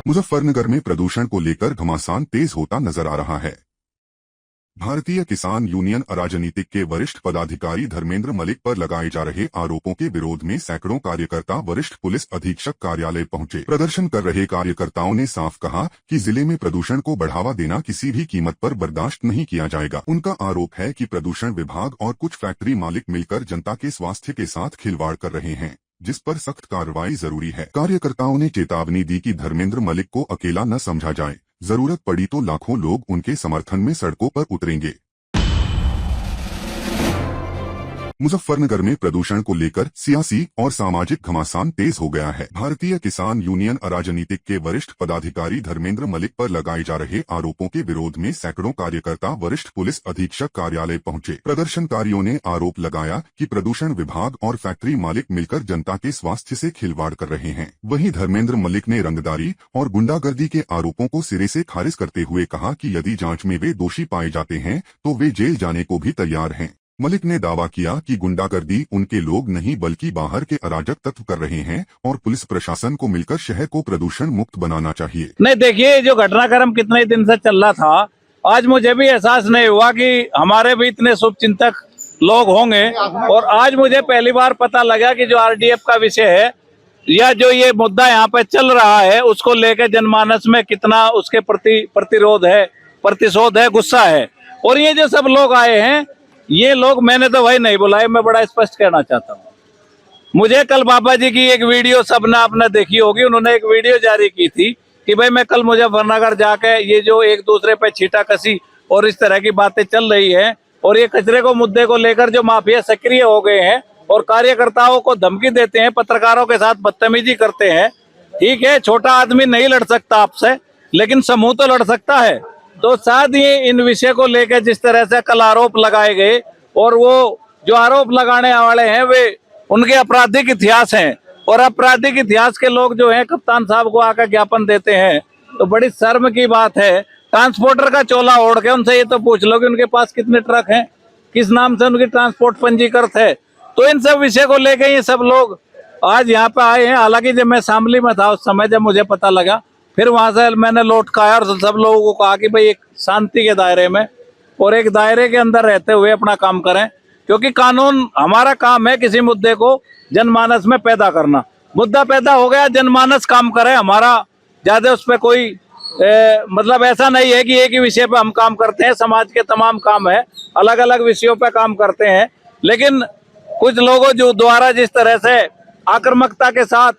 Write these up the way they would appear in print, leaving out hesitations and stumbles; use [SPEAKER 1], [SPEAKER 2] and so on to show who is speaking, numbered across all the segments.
[SPEAKER 1] मुजफ्फरनगर में प्रदूषण को लेकर घमासान तेज होता नजर आ रहा है। भारतीय किसान यूनियन अराजनीतिक के वरिष्ठ पदाधिकारी धर्मेंद्र मलिक पर लगाए जा रहे आरोपों के विरोध में सैकड़ों कार्यकर्ता वरिष्ठ पुलिस अधीक्षक कार्यालय पहुंचे। प्रदर्शन कर रहे कार्यकर्ताओं ने साफ कहा कि जिले में प्रदूषण को बढ़ावा देना किसी भी कीमत पर बर्दाश्त नहीं किया जाएगा। उनका आरोप है कि प्रदूषण विभाग और कुछ फैक्ट्री मालिक मिलकर जनता के स्वास्थ्य के साथ खिलवाड़ कर रहे हैं, जिस पर सख्त कार्रवाई जरूरी है। कार्यकर्ताओं ने चेतावनी दी कि धर्मेंद्र मलिक को अकेला न समझा जाए, जरूरत पड़ी तो लाखों लोग उनके समर्थन में सड़कों पर उतरेंगे। मुजफ्फरनगर में प्रदूषण को लेकर सियासी और सामाजिक घमासान तेज हो गया है। भारतीय किसान यूनियन अराजनीतिक के वरिष्ठ पदाधिकारी धर्मेंद्र मलिक पर लगाए जा रहे आरोपों के विरोध में सैकड़ों कार्यकर्ता वरिष्ठ पुलिस अधीक्षक कार्यालय पहुंचे। प्रदर्शनकारियों ने आरोप लगाया कि प्रदूषण विभाग और फैक्ट्री मालिक मिलकर जनता के स्वास्थ्य से खिलवाड़ कर रहे हैं। वहीं धर्मेंद्र मलिक ने रंगदारी और गुंडागर्दी के आरोपों को सिरे से खारिज करते हुए कहा कि यदि जांच में वे दोषी पाए जाते हैं तो वे जेल जाने को भी तैयार हैं। मलिक ने दावा किया कि गुंडागर्दी उनके लोग नहीं बल्कि बाहर के अराजक तत्व कर रहे हैं और पुलिस प्रशासन को मिलकर शहर को प्रदूषण मुक्त बनाना चाहिए।
[SPEAKER 2] नहीं, देखिए, जो घटनाक्रम कितने दिन से चल रहा था, आज मुझे भी एहसास नहीं हुआ कि हमारे भी इतने शुभचिंतक लोग होंगे। और आज मुझे पहली बार पता लगा कि जो आरडीएफ का विषय है या जो ये मुद्दा यहाँ पे चल रहा है, उसको लेकर जनमानस में कितना उसके प्रति प्रतिरोध है, प्रतिशोध है, गुस्सा है। और ये जो सब लोग आए हैं, ये लोग, मैंने तो भाई नहीं बुलाए, मैं बड़ा स्पष्ट कहना चाहता हूँ। मुझे कल बाबा जी की एक वीडियो सबने आपने देखी होगी, उन्होंने एक वीडियो जारी की थी कि भाई मैं कल मुजफ्फरनगर जाके ये जो एक दूसरे पे छीटा कसी और इस तरह की बातें चल रही है और ये कचरे को मुद्दे को लेकर जो माफिया सक्रिय हो गए हैं और कार्यकर्ताओं को धमकी देते हैं, पत्रकारों के साथ बदतमीजी करते हैं। ठीक है, छोटा आदमी नहीं लड़ सकता आपसे, लेकिन समूह तो लड़ सकता है। तो साथ ही इन विषय को लेकर जिस तरह से कल आरोप लगाए गए और वो जो आरोप लगाने वाले हैं वे उनके आपराधिक इतिहास हैं और आपराधिक इतिहास के लोग जो हैं कप्तान साहब को आकर ज्ञापन देते हैं, तो बड़ी शर्म की बात है। ट्रांसपोर्टर का चोला ओढ़ के उनसे ये तो पूछ लो कि उनके पास कितने ट्रक हैं, किस नाम से उनकी ट्रांसपोर्ट पंजीकृत है। तो इन सब विषय को लेकर ये सब लोग आज यहाँ पे आए हैं। हालांकि जब मैं शामली में था उस समय जब मुझे पता लगा, फिर वहां से मैंने लौट के आया और सब लोगों को कहा कि भाई एक शांति के दायरे में और एक दायरे के अंदर रहते हुए अपना काम करें, क्योंकि कानून, हमारा काम है किसी मुद्दे को जनमानस में पैदा करना। मुद्दा पैदा हो गया, जनमानस काम करे, हमारा ज्यादा उस पर कोई मतलब ऐसा नहीं है कि एक ही विषय पे हम काम करते हैं। समाज के तमाम काम है, अलग अलग विषयों पे काम करते हैं। लेकिन कुछ लोगों जो द्वारा जिस तरह से आक्रामकता के साथ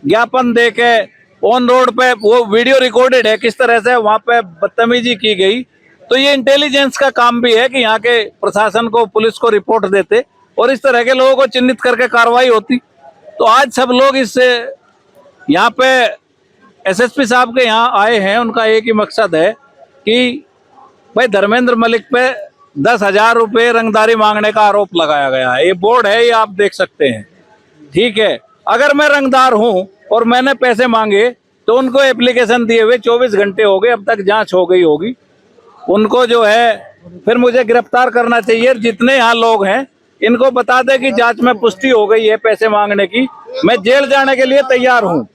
[SPEAKER 2] ज्ञापन दे के ऑन रोड पे, वो वीडियो रिकॉर्डेड है किस तरह से वहां पे बदतमीजी की गई, तो ये इंटेलिजेंस का काम भी है कि यहाँ के प्रशासन को, पुलिस को रिपोर्ट देते और इस तरह के लोगों को चिन्हित करके कार्रवाई होती। तो आज सब लोग इस यहाँ पे एसएसपी साहब के यहाँ आए हैं, उनका एक ही मकसद है कि भाई धर्मेंद्र मलिक पे 10,000 रुपये रंगदारी मांगने का आरोप लगाया गया है। ये बोर्ड है, ये आप देख सकते हैं। ठीक है, अगर मैं रंगदार हूं और मैंने पैसे मांगे तो उनको एप्लीकेशन दिए हुए 24 घंटे हो गए, अब तक जांच हो गई होगी। उनको जो है फिर मुझे गिरफ्तार करना चाहिए। जितने यहाँ लोग हैं इनको बता दे कि जांच में पुष्टि हो गई है पैसे मांगने की, मैं जेल जाने के लिए तैयार हूँ।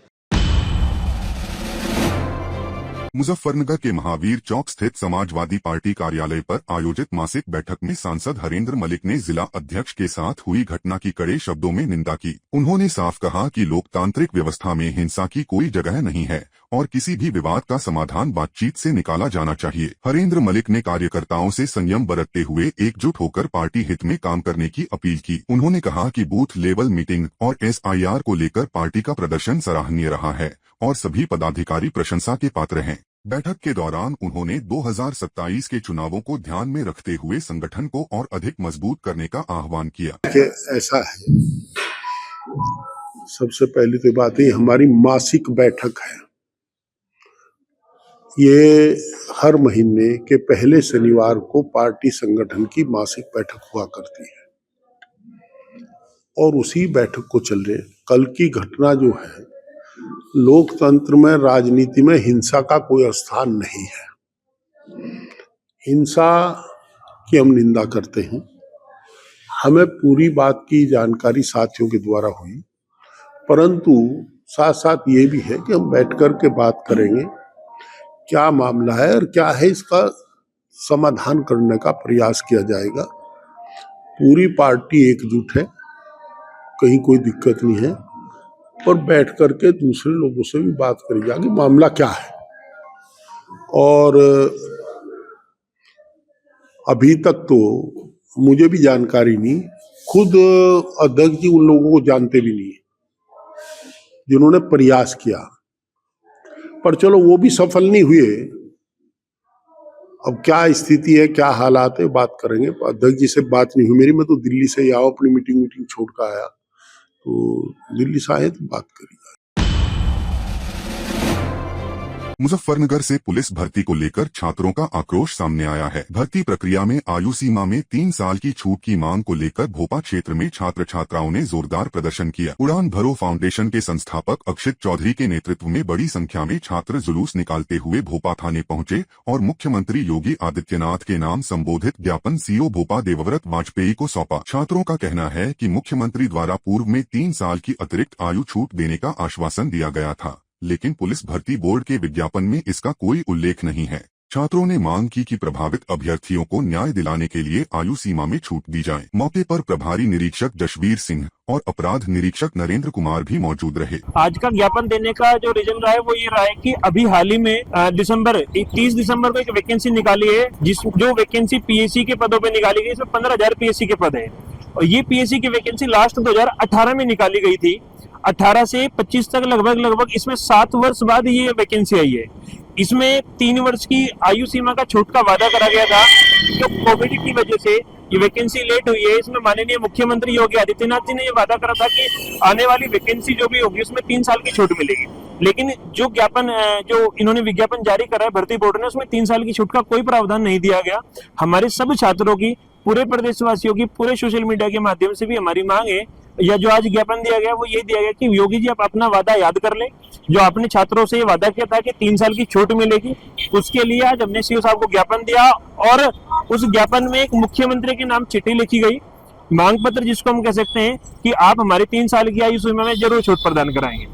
[SPEAKER 1] मुजफ्फरनगर के महावीर चौक स्थित समाजवादी पार्टी कार्यालय पर आयोजित मासिक बैठक में सांसद हरेंद्र मलिक ने जिला अध्यक्ष के साथ हुई घटना की कड़े शब्दों में निंदा की। उन्होंने साफ कहा कि लोकतांत्रिक व्यवस्था में हिंसा की कोई जगह नहीं है और किसी भी विवाद का समाधान बातचीत से निकाला जाना चाहिए। हरेंद्र मलिक ने कार्यकर्ताओं से संयम बरतते हुए एकजुट होकर पार्टी हित में काम करने की अपील की। उन्होंने कहा कि बूथ लेवल मीटिंग और SIR को लेकर पार्टी का प्रदर्शन सराहनीय रहा है और सभी पदाधिकारी प्रशंसा के पात्र हैं। बैठक के दौरान उन्होंने 2027 के चुनावों को ध्यान में रखते हुए संगठन को और अधिक मजबूत करने का आह्वान किया।
[SPEAKER 3] ऐसा है, सबसे पहली तो बात है, हमारी मासिक बैठक है। ये हर महीने के पहले शनिवार को पार्टी संगठन की मासिक बैठक हुआ करती है और उसी बैठक को चल रहे। कल की घटना जो है, लोकतंत्र में, राजनीति में हिंसा का कोई स्थान नहीं है। हिंसा की हम निंदा करते हैं। हमें पूरी बात की जानकारी साथियों के द्वारा हुई, परंतु साथ साथ ये भी है कि हम बैठ कर के बात करेंगे क्या मामला है और क्या है, इसका समाधान करने का प्रयास किया जाएगा। पूरी पार्टी एकजुट है, कहीं कोई दिक्कत नहीं है, और बैठ करके दूसरे लोगों से भी बात करी जाएगी मामला क्या है। और अभी तक तो मुझे भी जानकारी नहीं, खुद अध्यक्ष जी उन लोगों को जानते भी नहीं जिन्होंने प्रयास किया, पर चलो वो भी सफल नहीं हुए। अब क्या स्थिति है, क्या हालात है, बात करेंगे। अध्यक्ष जी से बात नहीं हुई मेरी, मैं तो दिल्ली से ही आओ, अपनी मीटिंग छोड़ कर आया, तो दिल्ली से आए तो बात करी।
[SPEAKER 1] मुजफ्फरनगर से पुलिस भर्ती को लेकर छात्रों का आक्रोश सामने आया है। भर्ती प्रक्रिया में आयु सीमा में 3 साल की छूट की मांग को लेकर भोपा क्षेत्र में छात्र छात्राओं ने जोरदार प्रदर्शन किया। उड़ान भरो फाउंडेशन के संस्थापक अक्षित चौधरी के नेतृत्व में बड़ी संख्या में छात्र जुलूस निकालते हुए भोपा थाने पहुंचे और मुख्यमंत्री योगी आदित्यनाथ के नाम संबोधित ज्ञापन सीओ भोपा देवव्रत वाजपेयी को सौंपा। छात्रों का कहना है कि मुख्यमंत्री द्वारा पूर्व में 3 साल की अतिरिक्त आयु छूट देने का आश्वासन दिया गया था, लेकिन पुलिस भर्ती बोर्ड के विज्ञापन में इसका कोई उल्लेख नहीं है। छात्रों ने मांग की कि प्रभावित अभ्यर्थियों को न्याय दिलाने के लिए आयु सीमा में छूट दी जाए। मौके पर प्रभारी निरीक्षक जशवीर सिंह और अपराध निरीक्षक नरेंद्र कुमार भी मौजूद रहे।
[SPEAKER 4] आज का ज्ञापन देने का जो रीजन रहा है वो ये रहा है कि अभी हाल ही में 30 दिसंबर को एक वैकेंसी निकाली है, जो वैकेंसी पीएससी के पदों पे निकाली गई, इसमें 15,000 पीएससी के पद है। और ये पीएससी की वैकेंसी लास्ट 2018 में निकाली गई थी। 18 से 25 तक लगभग इसमें 7 वर्ष बाद ये वैकेंसी आई है। इसमें 3 वर्ष की आयु सीमा का छूट का वादा करा गया था, जो कोविड की वजह से ये वैकेंसी लेट हुई है। इसमें माननीय मुख्यमंत्री योगी आदित्यनाथ जी ने ये वादा करा था कि आने वाली वैकेंसी जो भी होगी उसमें 3 साल की छूट मिलेगी, लेकिन जो इन्होंने विज्ञापन जारी करा है भर्ती बोर्ड ने, उसमें 3 साल की छूट का कोई प्रावधान नहीं दिया गया। हमारे सब छात्रों की, पूरे प्रदेशवासियों की, पूरे सोशल मीडिया के माध्यम से भी हमारी मांग है, या जो आज ज्ञापन दिया गया वो ये दिया गया कि योगी जी आप अपना वादा याद कर ले, जो आपने छात्रों से ये वादा किया था कि 3 साल की छूट मिलेगी। उसके लिए आज हमने सीओ साहब को ज्ञापन दिया और उस ज्ञापन में एक मुख्यमंत्री के नाम चिट्ठी लिखी गई, मांग पत्र जिसको हम कह सकते हैं कि आप हमारी 3 साल की आयु सीमा में जरूर छूट प्रदान कराएंगे।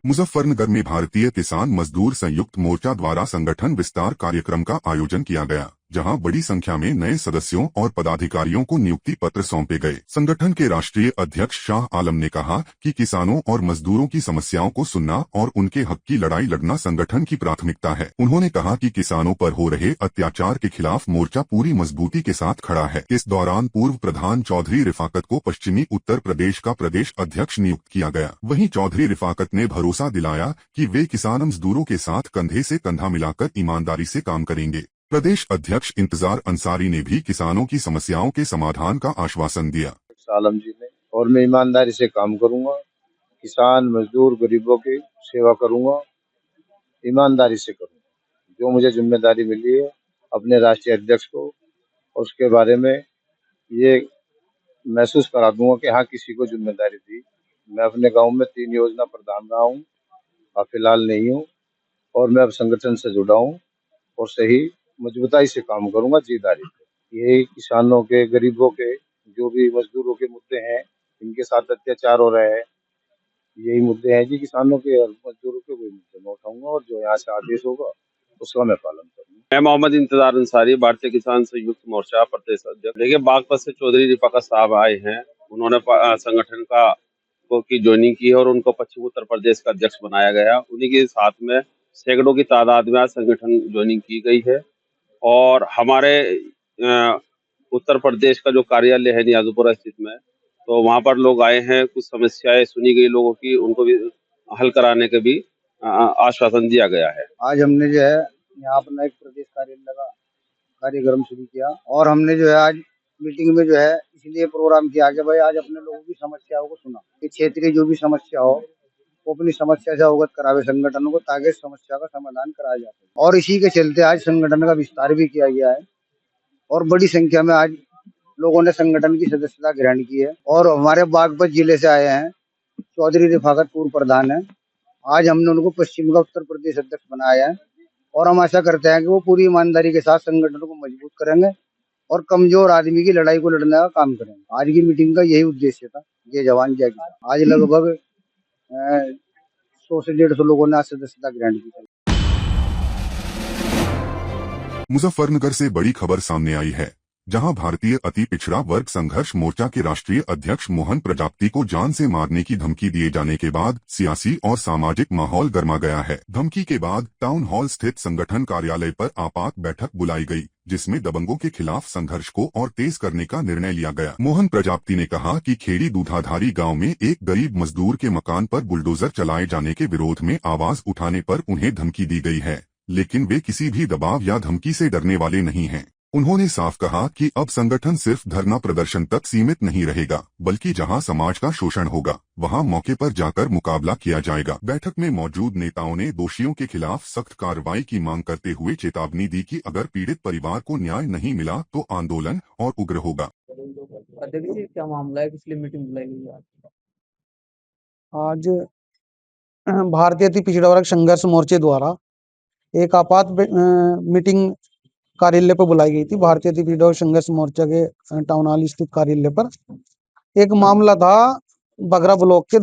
[SPEAKER 1] मुजफ्फरनगर में भारतीय किसान मजदूर संयुक्त मोर्चा द्वारा संगठन विस्तार कार्यक्रम का आयोजन किया गया, जहां बड़ी संख्या में नए सदस्यों और पदाधिकारियों को नियुक्ति पत्र सौंपे गए। संगठन के राष्ट्रीय अध्यक्ष शाह आलम ने कहा कि किसानों और मजदूरों की समस्याओं को सुनना और उनके हक की लड़ाई लड़ना संगठन की प्राथमिकता है। उन्होंने कहा कि किसानों पर हो रहे अत्याचार के खिलाफ मोर्चा पूरी मजबूती के साथ खड़ा है। इस दौरान पूर्व प्रधान चौधरी रिफाकत को पश्चिमी उत्तर प्रदेश का प्रदेश अध्यक्ष नियुक्त किया गया। वहीं चौधरी रिफाकत ने भरोसा दिलाया कि वे किसान मजदूरों के साथ कंधे से कंधा मिलाकर ईमानदारी से काम करेंगे। प्रदेश अध्यक्ष इंतजार अंसारी ने भी किसानों की समस्याओं के समाधान का आश्वासन दिया।
[SPEAKER 5] आलम जी ने, और मैं ईमानदारी से काम करूंगा, किसान मजदूर गरीबों की सेवा करूंगा, ईमानदारी से करूंगा। जो मुझे जिम्मेदारी मिली है अपने राष्ट्रीय अध्यक्ष को, उसके बारे में ये महसूस करा दूंगा कि हाँ किसी को जिम्मेदारी दी। मैं अपने गांव में 3 योजना प्रधान रहा हूँ, अब फिलहाल नहीं हूँ, और मैं अब संगठन से जुड़ा हूँ और सही मजबूताई से काम करूंगा, जिम्मेदारी से। ये किसानों के, गरीबों के, जो भी मजदूरों के मुद्दे हैं, इनके साथ अत्याचार हो रहे हैं, यही मुद्दे हैं जी किसानों के और मजदूरों के, वही मुद्दे मैं उठाऊंगा और जो यहाँ से आदेश होगा उसका मैं पालन करूंगा।
[SPEAKER 6] मैं मोहम्मद इंतजार अंसारी, भारतीय किसान संयुक्त मोर्चा प्रदेश अध्यक्ष। देखिए, बागपत से चौधरी रिफाकत साहब आए हैं, उन्होंने संगठन की ज्वाइनिंग की है और उनको पश्चिम उत्तर प्रदेश का अध्यक्ष बनाया गया। उन्हीं के साथ में सैकड़ों की तादाद में आज संगठन ज्वाइनिंग की गई है। और हमारे उत्तर प्रदेश का जो कार्यालय है नियाजुपुरा स्थित में, तो वहाँ पर लोग आए हैं, कुछ समस्याएं सुनी गई लोगों की, उनको भी हल कराने के भी आश्वासन दिया गया है।
[SPEAKER 7] आज हमने जो है यहाँ अपना एक प्रदेश कार्यालय का कार्यक्रम शुरू किया और हमने जो है आज मीटिंग में जो है इसलिए प्रोग्राम किया कि भाई आज अपने लोगों की समस्याओं को सुना, कि क्षेत्रीय जो भी समस्या हो वो अपनी समस्या से अवगत करावे संगठनों को, ताकि समस्या का समाधान कराया जा सके। और इसी के चलते आज संगठन का विस्तार भी किया गया है और बड़ी संख्या में आज लोगों ने संगठन की सदस्यता ग्रहण की है। और हमारे बागपत जिले से आए हैं चौधरी रिफाकत, पूर्व प्रधान है। आज हमने उनको पश्चिम का उत्तर प्रदेश अध्यक्ष बनाया है और हम आशा करते हैं कि वो पूरी ईमानदारी के साथ संगठन को मजबूत करेंगे और कमजोर आदमी की लड़ाई को लड़ने का काम करेंगे। आज की मीटिंग का यही उद्देश्य था। जय जवान जय किसान। आज लगभग 100 से 150 लोगों ने आज सदस्यता ग्रहण की।
[SPEAKER 1] मुजफ्फरनगर से बड़ी खबर सामने आई है, जहां भारतीय अति पिछड़ा वर्ग संघर्ष मोर्चा के राष्ट्रीय अध्यक्ष मोहन प्रजापति को जान से मारने की धमकी दिए जाने के बाद सियासी और सामाजिक माहौल गर्मा गया है। धमकी के बाद टाउन हॉल स्थित संगठन कार्यालय पर आपात बैठक बुलाई गई, जिसमें दबंगों के खिलाफ संघर्ष को और तेज करने का निर्णय लिया गया। मोहन प्रजापति ने कहा कि खेड़ी दूधाधारी गांव में एक गरीब मजदूर के मकान पर बुलडोजर चलाए जाने के विरोध में आवाज उठाने पर उन्हें धमकी दी गई है, लेकिन वे किसी भी दबाव या धमकी से डरने वाले नहीं हैं। उन्होंने साफ कहा कि अब संगठन सिर्फ धरना प्रदर्शन तक सीमित नहीं रहेगा, बल्कि जहां समाज का शोषण होगा वहां मौके पर जाकर मुकाबला किया जाएगा। बैठक में मौजूद नेताओं ने दोषियों के खिलाफ सख्त कार्रवाई की मांग करते हुए चेतावनी दी कि अगर पीड़ित परिवार को न्याय नहीं मिला तो आंदोलन और उग्र होगा।
[SPEAKER 8] अध्यक्ष जी, क्या मामला है, किस लिए मीटिंग बुलाई गई है?
[SPEAKER 9] आज भारतीय अति पिछड़ा वर्ग संघर्ष मोर्चे द्वारा एक मीटिंग कार्यालय पर बुलाई गई थी। भारतीय अति पिछड़ा वर्ग संघर्ष मोर्चा के टाउन हॉल स्थित कार्यालय पर एक मामला था बगरा ब्लॉक के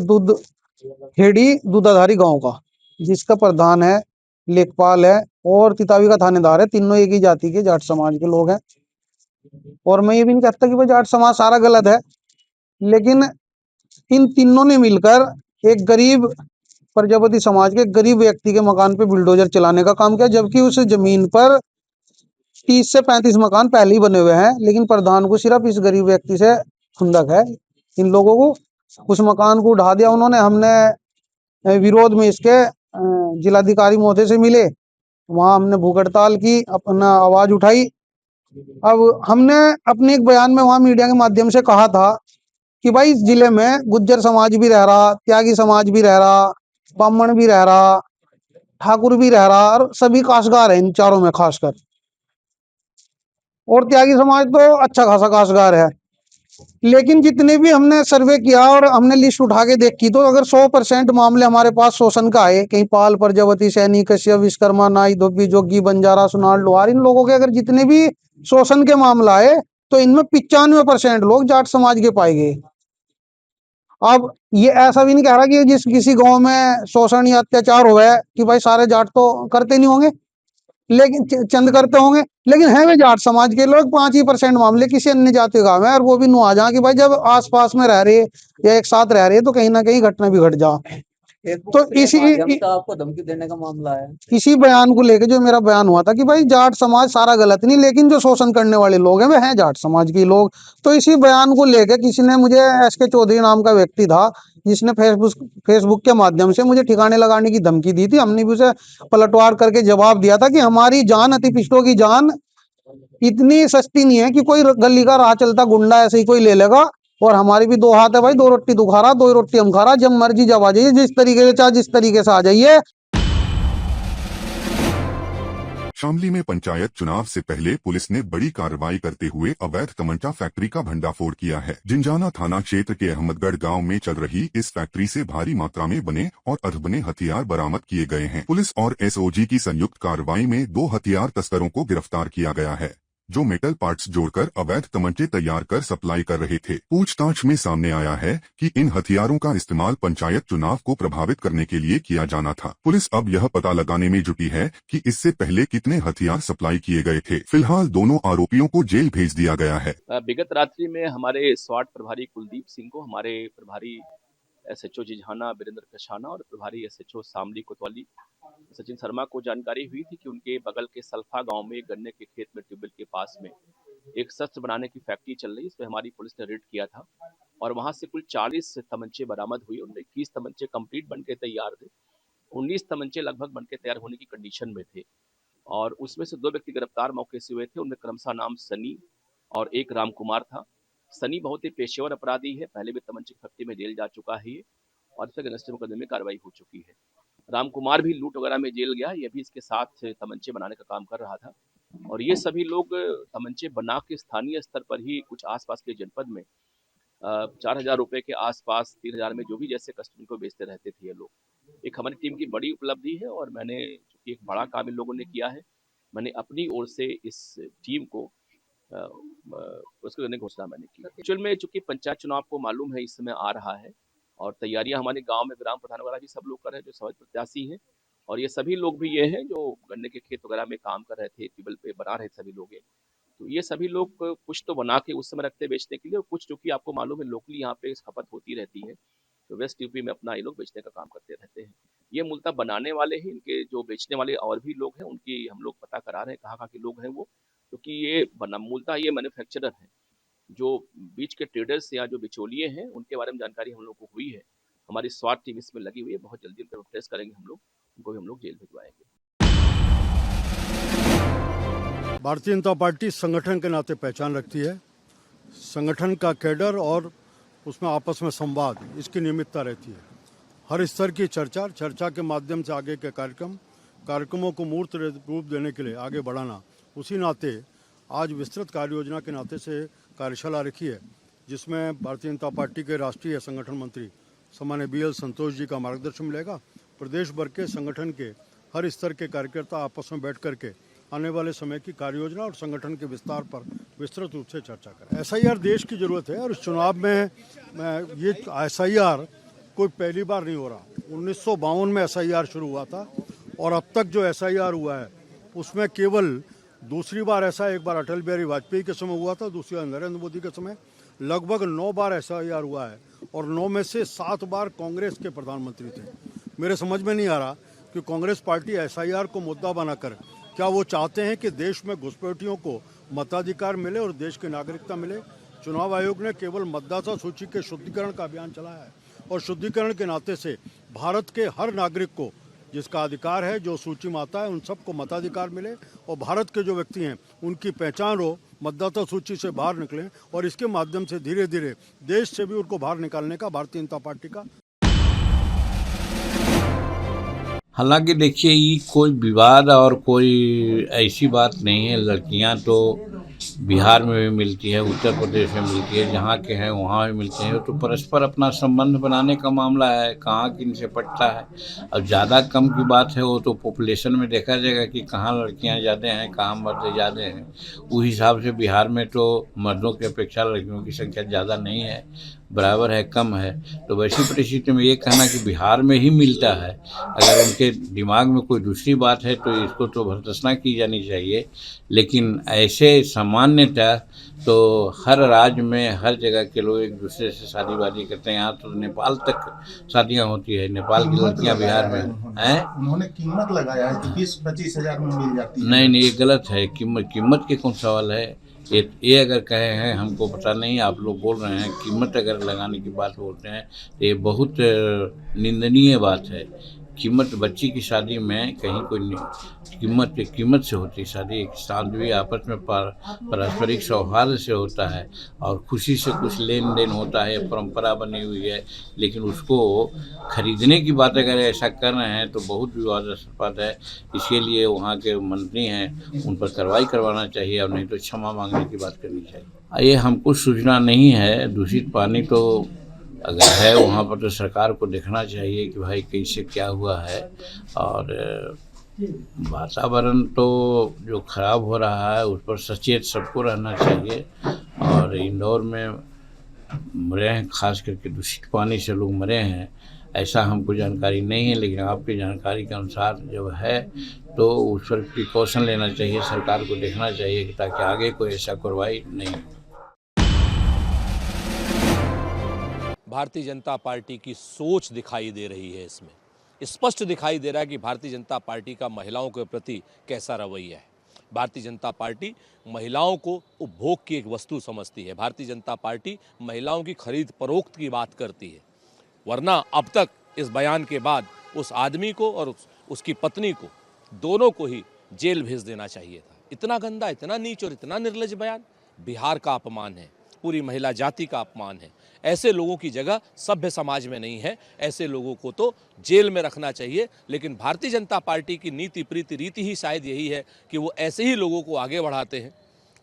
[SPEAKER 9] खेड़ी दूधाधारी गांव का, जिसका प्रधान है लेखपाल है और तितावी का थानेदार है। तीनों एक ही जाति के जाट समाज के लोग हैं। और मैं ये भी नहीं कहता कि भाई जाट समाज सारा गलत है, लेकिन इन तीनों ने मिलकर एक गरीब प्रजापति समाज के गरीब व्यक्ति के मकान पे बुलडोजर चलाने का काम किया, जबकि उस जमीन पर 30 से 35 मकान पहले ही बने हुए हैं, लेकिन प्रधान को सिर्फ इस गरीब व्यक्ति से खुंदक है। इन लोगों को उस मकान को उठा दिया उन्होंने। हमने विरोध में इसके जिलाधिकारी महोदय से मिले, वहां हमने भूख हड़ताल की, अपना आवाज उठाई। अब हमने अपने एक बयान में वहां मीडिया के माध्यम से कहा था कि भाई इस जिले में गुज्जर समाज भी रह रहा, त्यागी समाज भी रह रहा, ब्राह्मण भी रह रहा, ठाकुर भी रह रहा और सभी काश्तकार है इन चारों में खासकर। और त्यागी समाज तो अच्छा खासा काश्तकार है। लेकिन जितने भी हमने सर्वे किया और हमने लिस्ट उठा के देखी, तो अगर 100% मामले हमारे पास शोषण का आए, कहीं पाल, प्रजापति, सैनी, कश्यप, विश्वकर्मा, नाई, धोबी, जोगी, बंजारा, सुनार, लोहार, इन लोगों के अगर जितने भी शोषण के मामला आए, तो इनमें 95% लोग जाट समाज के पाए गए। अब ये ऐसा भी नहीं कह रहा कि जिस किसी गांव में शोषण या अत्याचार हुआ है कि भाई सारे जाट तो करते नहीं होंगे, लेकिन चंद करते होंगे, लेकिन है वे जाट समाज के लोग 5% मामले किसी अन्य जाति का है, और वो भी नुआ जहाँ कि भाई जब आसपास में रह रहे या एक साथ रह रहे तो कहीं ना कहीं घटना भी घट जा। तो
[SPEAKER 8] आपको धमकी देने का मामला है।
[SPEAKER 9] इसी बयान को लेके जो मेरा बयान हुआ था कि भाई जाट समाज सारा गलत नहीं, लेकिन जो शोषण करने वाले लोग हैं वे हैं जाट समाज के लोग। तो इसी बयान को लेके किसी ने मुझे, एसके चौधरी नाम का व्यक्ति था, जिसने फेसबुक के माध्यम से मुझे ठिकाने लगाने की धमकी दी थी। हमने भी उसे पलटवार करके जवाब दिया था कि हमारी जान, अति पिछड़ों की जान इतनी सस्ती नहीं है कि कोई गली का राह चलता गुंडा ऐसे ही कोई ले लेगा। और हमारी भी दो हाथ है भाई, दो रोटी तू खा रहा, दो रोटी हम खा रहा, जब मर्जी जब आ जाइए, जिस तरीके से चाहे जिस तरीके से आ जाइए।
[SPEAKER 1] शामली में पंचायत चुनाव से पहले पुलिस ने बड़ी कार्रवाई करते हुए अवैध तमंचा फैक्ट्री का भंडाफोड़ किया है। जिंजाना थाना क्षेत्र के अहमदगढ़ गांव में चल रही इस फैक्ट्री से भारी मात्रा में बने और अर्धबने हथियार बरामद किए गए हैं। पुलिस और एसओजी की संयुक्त कार्रवाई में 2 हथियार तस्करों को गिरफ्तार किया गया है, जो मेटल पार्ट्स जोड़कर अवैध तमंचे तैयार कर सप्लाई कर रहे थे। पूछताछ में सामने आया है कि इन हथियारों का इस्तेमाल पंचायत चुनाव को प्रभावित करने के लिए किया जाना था। पुलिस अब यह पता लगाने में जुटी है कि इससे पहले कितने हथियार सप्लाई किए गए थे। फिलहाल दोनों आरोपियों को जेल भेज दिया गया है।
[SPEAKER 10] विगत रात्रि में हमारे स्वाट प्रभारी कुलदीप सिंह को हमारे प्रभारी एसएचओ जिझाना वीरेंद्र कशाना और प्रभारी एसएचओ शामली कोतवाली सचिन शर्मा को जानकारी हुई थी कि उनके बगल के सल्फा गांव में गन्ने के खेत में ट्यूबवेल के पास में एक शस्त्र बनाने की फैक्ट्री चल रही है। इस पर हमारी पुलिस ने रेड किया था और वहां से कुल 40 तमंचे बरामद हुए। उनमें 21 तमंचे कंप्लीट बनके तैयार थे, 19 तमंचे लगभग बनके तैयार होने की कंडीशन में थे और उसमें से 2 व्यक्ति गिरफ्तार मौके से हुए थे। उनमें क्रमशः नाम सनी और एक राम कुमार था। सनी बहुत ही पेशेवर अपराधी है, पहले भी तमंचे फैक्ट्री में जेल जा चुका है ये और इस पर अगस्त मुकदमे में कार्रवाई हो चुकी है। राम कुमार भी लूट वगैरह में जेल गया, ये भी इसके साथ तमंचे बनाने का काम कर रहा था और ये सभी लोग तमंचे बना के स्थानीय स्तर पर ही कुछ आसपास के जनपद में 4,000 रुपए के आसपास 3,000 में जो भी जैसे कस्टमर को बेचते रहते थे ये लोग। एक हमारी टीम की बड़ी उपलब्धि है और मैंने चूंकि एक बड़ा काम इन लोगों ने किया है, मैंने अपनी ओर से इस टीम को पुरस्कृत करने की घोषणा मैंने की। एक्चुअल में चूंकि पंचायत चुनाव आपको मालूम है इस समय आ रहा है और तैयारियां हमारे गांव में ग्राम प्रधान वगैरह भी सब लोग कर रहे हैं जो सहज प्रत्याशी हैं, और ये सभी लोग भी ये हैं जो गन्ने के खेत वगैरह में काम कर रहे थे, ट्यूबवेल पे बना रहे सभी लोग। तो ये सभी लोग कुछ तो बना के उस समय रखते बेचने के लिए, और कुछ चूंकि आपको मालूम है लोकली यहाँ पे खपत होती रहती है, तो वेस्ट यूपी में अपना ये लोग बेचने का काम करते रहते हैं। ये मूलतः बनाने वाले ही, इनके जो बेचने वाले और भी लोग हैं उनकी हम लोग पता करा रहे हैं कहाँ के लोग हैं वो, क्योंकि ये मूलतः ये मैन्युफैक्चरर हैं। जो बीच के ट्रेडर्स या जो बिचौलिए हैं उनके बारे में जानकारी हम लोग को हुई है। हमारी स्वाट टीम इसमें लगी हुई है, बहुत जल्दी उनको ट्रेस करेंगे हम लोग, उनको भी हम लोग जेल भिजवाएंगे।
[SPEAKER 11] भारतीय जनता पार्टी संगठन के नाते पहचान रखती है। संगठन का कैडर और उसमें आपस में संवाद, इसकी नियमितता रहती है। हर स्तर की चर्चा के माध्यम से आगे के कार्यक्रमों को मूर्त रूप देने के लिए आगे बढ़ाना, उसी नाते आज विस्तृत कार्य योजना के नाते से कार्यशाला रखी है, जिसमें भारतीय जनता पार्टी के राष्ट्रीय संगठन मंत्री सामान्य BL संतोष जी का मार्गदर्शन मिलेगा। प्रदेश भर के संगठन के हर स्तर के कार्यकर्ता आपस में बैठ करके आने वाले समय की कार्य योजना और संगठन के विस्तार पर विस्तृत रूप से चर्चा करें। SIR देश की जरूरत है और इस चुनाव में ये SIR कोई पहली बार नहीं हो रहा। 1952 में SIR शुरू हुआ था और अब तक जो SIR हुआ है उसमें केवल दूसरी बार ऐसा, एक बार अटल बिहारी वाजपेयी के समय हुआ था, दूसरी बार नरेंद्र मोदी के समय। लगभग 9 बार SIR हुआ है और 9 में से 7 बार कांग्रेस के प्रधानमंत्री थे। मेरे समझ में नहीं आ रहा कि कांग्रेस पार्टी SIR को मुद्दा बनाकर क्या वो चाहते हैं कि देश में घुसपैठियों को मताधिकार मिले और देश की नागरिकता मिले। चुनाव आयोग ने केवल मतदाता सूची के शुद्धिकरण का अभियान चलाया है और शुद्धिकरण के नाते से भारत के हर नागरिक को जिसका अधिकार है, जो सूची में आता है, उन सबको मताधिकार मिले और भारत के जो व्यक्ति हैं उनकी पहचान हो, मतदाता सूची से बाहर निकलें और इसके माध्यम से धीरे धीरे देश से भी उनको बाहर निकालने का भारतीय जनता पार्टी का।
[SPEAKER 12] हालांकि देखिए, ये कोई विवाद और कोई ऐसी बात नहीं है। लड़कियां तो बिहार में भी मिलती है, उत्तर प्रदेश में मिलती है, जहाँ के हैं वहाँ भी मिलते हैं, तो परस्पर अपना संबंध बनाने का मामला है, कहाँ किन से पटता है। अब ज़्यादा कम की बात है वो तो पॉपुलेशन में देखा जाएगा कि कहाँ लड़कियाँ ज़्यादा हैं, कहाँ मर्द ज़्यादा हैं। उस हिसाब से बिहार में तो मर्दों की अपेक्षा लड़कियों की संख्या ज़्यादा नहीं है, बराबर है, कम है। तो वैसी परिस्थिति में ये कहना कि बिहार में ही मिलता है, अगर उनके दिमाग में कोई दूसरी बात है तो इसको तो भर्त्सना की जानी चाहिए। लेकिन ऐसे सामान्यतः तो हर राज्य में हर जगह के लोग एक दूसरे से शादी वादी करते हैं। यहाँ तो नेपाल तक शादियाँ होती है, नेपाल की लड़कियाँ बिहार में हैं।
[SPEAKER 13] उन्होंने कीमत लगाया है 20-25 हज़ार में मिल जाती है।
[SPEAKER 12] नहीं, ये गलत है। कीमत के कौन सवाल है? ये अगर कहे हैं, हमको पता नहीं, आप लोग बोल रहे हैं कीमत अगर लगाने की बात बोलते हैं तो ये बहुत निंदनीय बात है। कीमत बच्ची की शादी में कहीं कोई कीमत से होती है शादी। शादी आपस में पारस्परिक सौहार्द से होता है और खुशी से कुछ लेन देन होता है, परंपरा बनी हुई है। लेकिन उसको खरीदने की बात अगर ऐसा कर रहे हैं तो बहुत विवादास्पद है। इसके लिए वहाँ के मंत्री हैं, उन पर कार्रवाई करवाना चाहिए और नहीं तो क्षमा मांगने की बात करनी चाहिए। ये हमको सूचना नहीं है। दूषित पानी तो अगर है वहाँ पर तो सरकार को देखना चाहिए कि भाई कैसे क्या हुआ है। और वातावरण तो जो खराब हो रहा है उस पर सचेत सबको रहना चाहिए। और इंदौर में मरे हैं, खास करके दूषित पानी से लोग मरे हैं, ऐसा हमको जानकारी नहीं है। लेकिन आपकी जानकारी के अनुसार जब है तो उस पर प्रिकॉशन लेना चाहिए, सरकार को देखना चाहिए कि ताकि आगे कोई ऐसा कार्रवाई नहीं हो।
[SPEAKER 14] भारतीय जनता पार्टी की सोच दिखाई दे रही है। इसमें स्पष्ट दिखाई दे रहा है कि भारतीय जनता पार्टी का महिलाओं के प्रति कैसा रवैया है। भारतीय जनता पार्टी महिलाओं को उपभोग की एक वस्तु समझती है। भारतीय जनता पार्टी महिलाओं की खरीद फरोख्त की बात करती है। वरना अब तक इस बयान के बाद उस आदमी को और उसकी पत्नी को, दोनों को ही जेल भेज देना चाहिए था। इतना गंदा, इतना नीच और इतना निर्लज बयान बिहार का अपमान है, पूरी महिला जाति का अपमान है। ऐसे लोगों की जगह सभ्य समाज में नहीं है। ऐसे लोगों को तो जेल में रखना चाहिए। लेकिन भारतीय जनता पार्टी की नीति प्रीति रीति ही शायद यही है कि वो ऐसे ही लोगों को आगे बढ़ाते हैं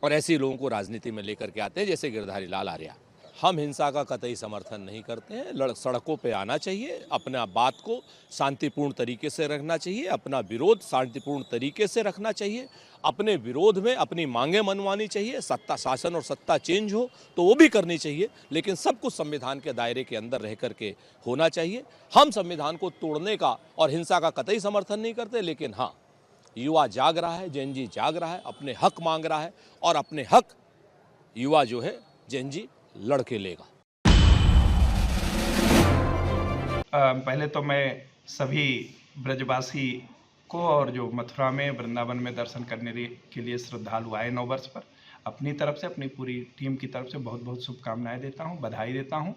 [SPEAKER 14] और ऐसे ही लोगों को राजनीति में लेकर के आते हैं, जैसे गिरधारी लाल आर्या। हम हिंसा का कतई समर्थन नहीं करते हैं। सड़कों पे आना चाहिए, अपना बात को शांतिपूर्ण तरीके से रखना चाहिए, अपना विरोध शांतिपूर्ण तरीके से रखना चाहिए, अपने विरोध में अपनी मांगें मनवानी चाहिए। सत्ता शासन और सत्ता चेंज हो तो वो भी करनी चाहिए, लेकिन सब कुछ संविधान के दायरे के अंदर रह करके होना चाहिए। हम संविधान को तोड़ने का और हिंसा का कतई समर्थन नहीं करते, लेकिन हाँ, युवा जाग रहा है, जेन जी जाग रहा है, अपने हक मांग रहा है, और अपने हक युवा जो है जेन जी लड़के लेगा।
[SPEAKER 15] पहले तो मैं सभी ब्रजवासी को और जो मथुरा में वृंदावन में दर्शन करने के लिए श्रद्धालु आए 9 वर्ष पर, अपनी तरफ से अपनी पूरी टीम की तरफ से बहुत बहुत शुभकामनाएं देता हूं, बधाई देता हूं।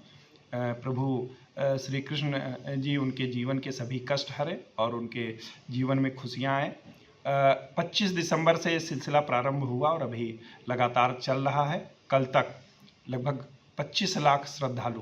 [SPEAKER 15] प्रभु श्री कृष्ण जी उनके जीवन के सभी कष्ट हरे और उनके जीवन में खुशियां आए। 25 दिसंबर से सिलसिला प्रारंभ हुआ और अभी लगातार चल रहा है। कल तक लगभग 25 लाख श्रद्धालु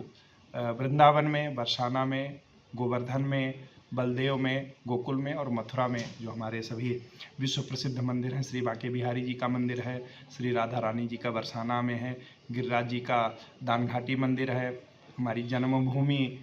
[SPEAKER 15] वृंदावन में, बरसाना में, गोवर्धन में, बलदेव में, गोकुल में और मथुरा में, जो हमारे सभी विश्व प्रसिद्ध मंदिर हैं, श्री बांके बिहारी जी का मंदिर है, श्री राधा रानी जी का बरसाना में है, गिरिराज जी का दानघाटी मंदिर है, हमारी जन्मभूमि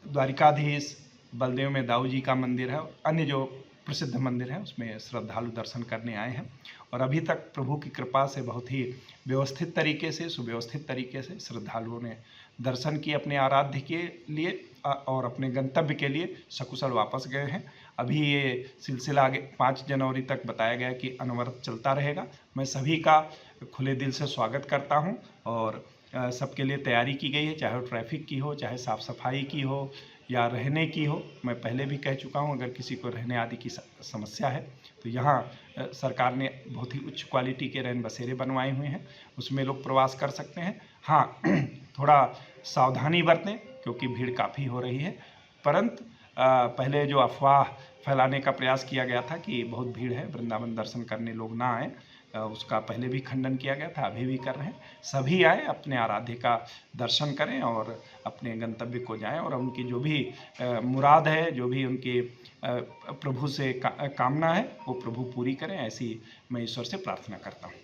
[SPEAKER 15] द्वारिकाधीश बलदेव में दाऊ जी का मंदिर है, अन्य जो प्रसिद्ध मंदिर है उसमें श्रद्धालु दर्शन करने आए हैं। और अभी तक प्रभु की कृपा से बहुत ही व्यवस्थित तरीके से, सुव्यवस्थित तरीके से श्रद्धालुओं ने दर्शन किए अपने आराध्य के लिए और अपने गंतव्य के लिए सकुशल वापस गए हैं। अभी ये सिलसिला आगे 5 जनवरी तक बताया गया कि अनवरत चलता रहेगा। मैं सभी का खुले दिल से स्वागत करता हूँ और सबके लिए तैयारी की गई है, चाहे वो ट्रैफिक की हो, चाहे साफ़ सफाई की हो या रहने की हो। मैं पहले भी कह चुका हूं, अगर किसी को रहने आदि की समस्या है तो यहाँ सरकार ने बहुत ही उच्च क्वालिटी के रैन बसेरे बनवाए हुए हैं, उसमें लोग प्रवास कर सकते हैं। हाँ, थोड़ा सावधानी बरतें क्योंकि भीड़ काफ़ी हो रही है, परंतु पहले जो अफवाह फैलाने का प्रयास किया गया था कि बहुत भीड़ है, वृंदावन दर्शन करने लोग ना आए, उसका पहले भी खंडन किया गया था, अभी भी कर रहे हैं। सभी आए, अपने आराध्य का दर्शन करें और अपने गंतव्य को जाएं और उनकी जो भी मुराद है, जो भी उनकी प्रभु से कामना है, वो प्रभु पूरी करें, ऐसी मैं ईश्वर से प्रार्थना करता हूँ।